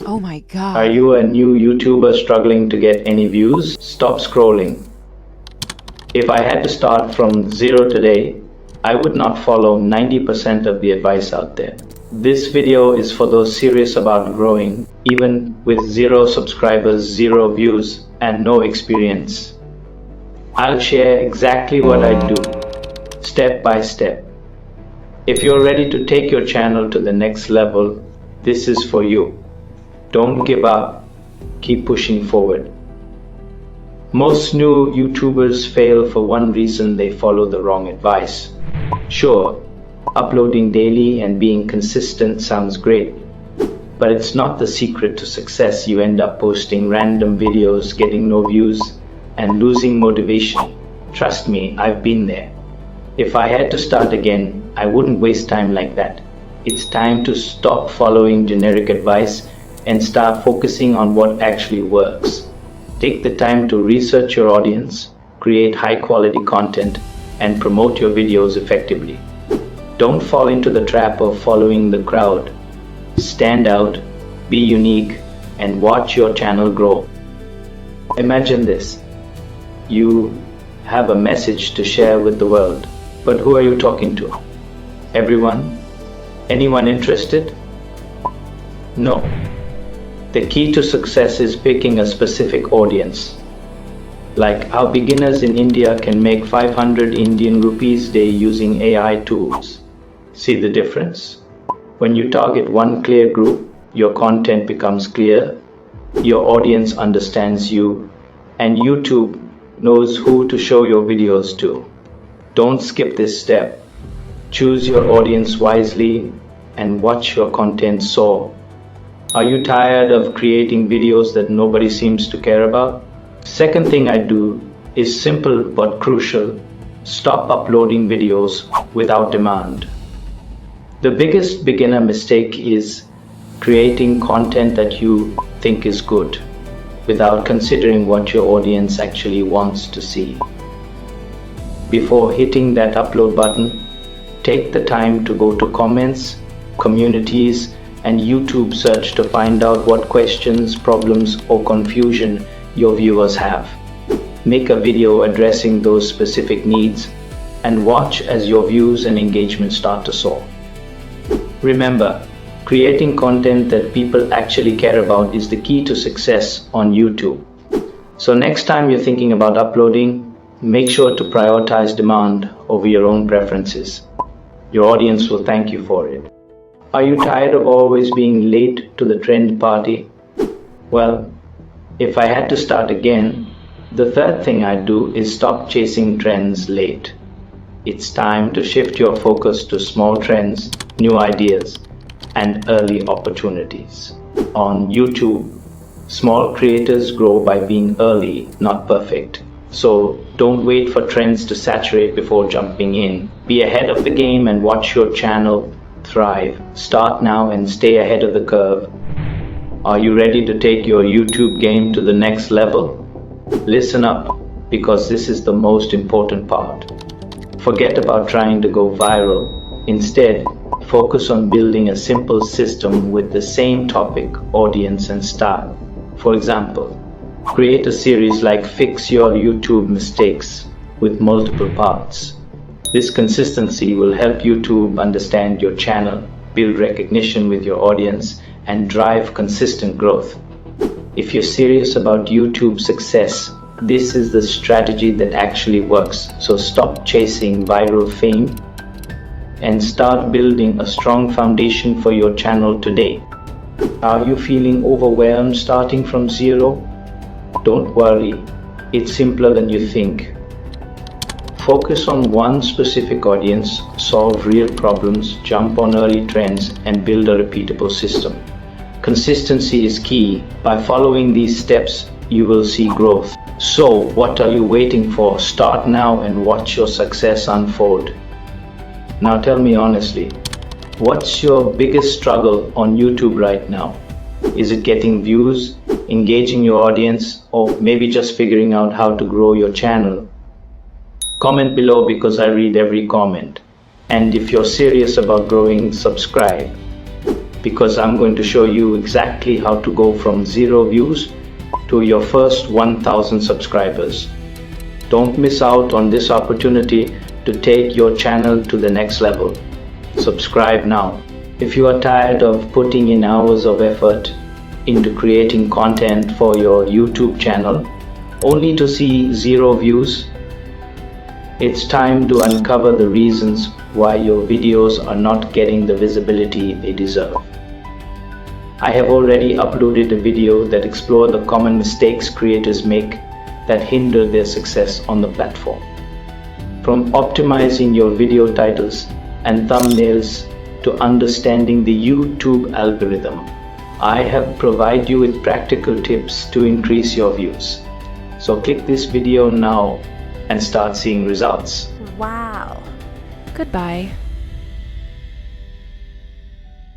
Oh my Are God. you a new YouTuber struggling to get any views? Stop scrolling. If I had to start from zero today, I would not follow 90% of the advice out there. This video is for those serious about growing, even with 0 subscribers, 0 views, and no experience. I'll share exactly what I do, step by step. If you're ready to take your channel to the next level, this is for you. Don't give up, keep pushing forward. Most new YouTubers fail for one reason: they follow the wrong advice. Sure, uploading daily and being consistent sounds great, but it's not the secret to success. You end up posting random videos, getting no views, and losing motivation. Trust me, I've been there. If I had to start again, I wouldn't waste time like that. It's time to stop following generic advice and start focusing on what actually works. Take the time to research your audience, create high quality content, and promote your videos effectively. Don't fall into the trap of following the crowd. Stand out, be unique, and watch your channel grow. Imagine this. You have a message to share with the world, but who are you talking to? Everyone? Anyone interested? No. The key to success is picking a specific audience. Like how beginners in India can make 500 Indian rupees a day using AI tools. See the difference? When you target one clear group, your content becomes clear, your audience understands you, and YouTube knows who to show your videos to. Don't skip this step. Choose your audience wisely and watch your content soar. Are you tired of creating videos that nobody seems to care about? Second thing I do is simple but crucial. Stop uploading videos without demand. The biggest beginner mistake is creating content that you think is good without considering what your audience actually wants to see. Before hitting that upload button, take the time to go to comments, communities, and YouTube search to find out what questions, problems, or confusion your viewers have. Make a video addressing those specific needs and watch as your views and engagement start to soar. Remember, creating content that people actually care about is the key to success on YouTube. So next time you're thinking about uploading, make sure to prioritize demand over your own preferences. Your audience will thank you for it. Are you tired of always being late to the trend party? Well, if I had to start again, the third thing I'd do is stop chasing trends late. It's time to shift your focus to small trends, new ideas, and early opportunities. On YouTube, small creators grow by being early, not perfect. So don't wait for trends to saturate before jumping in. Be ahead of the game and watch your channel thrive. Start now and stay ahead of the curve. Are you ready to take your YouTube game to the next level? Listen up, because this is the most important part. Forget about trying to go viral. Instead, focus on building a simple system with the same topic, audience, and style. For example, create a series like Fix Your YouTube Mistakes with multiple parts. This consistency will help YouTube understand your channel, build recognition with your audience, and drive consistent growth. If you're serious about YouTube success, this is the strategy that actually works. So stop chasing viral fame and start building a strong foundation for your channel today. Are you feeling overwhelmed starting from zero? Don't worry, it's simpler than you think. Focus on one specific audience, solve real problems, jump on early trends, and build a repeatable system. Consistency is key. By following these steps, you will see growth. So, what are you waiting for? Start now and watch your success unfold. Now tell me honestly, what's your biggest struggle on YouTube right now? Is it getting views, engaging your audience, or maybe just figuring out how to grow your channel? Comment below because I read every comment. And if you're serious about growing, subscribe. because I'm going to show you exactly how to go from 0 views to your first 1000 subscribers. Don't miss out on this opportunity to take your channel to the next level. Subscribe now. If you are tired of putting in hours of effort into creating content for your YouTube channel only to see 0 views, it's time to uncover the reasons why your videos are not getting the visibility they deserve. I have already uploaded a video that explores the common mistakes creators make that hinder their success on the platform. From optimizing your video titles and thumbnails to understanding the YouTube algorithm, I have provided you with practical tips to increase your views. So click this video now and start seeing results. Wow. Goodbye.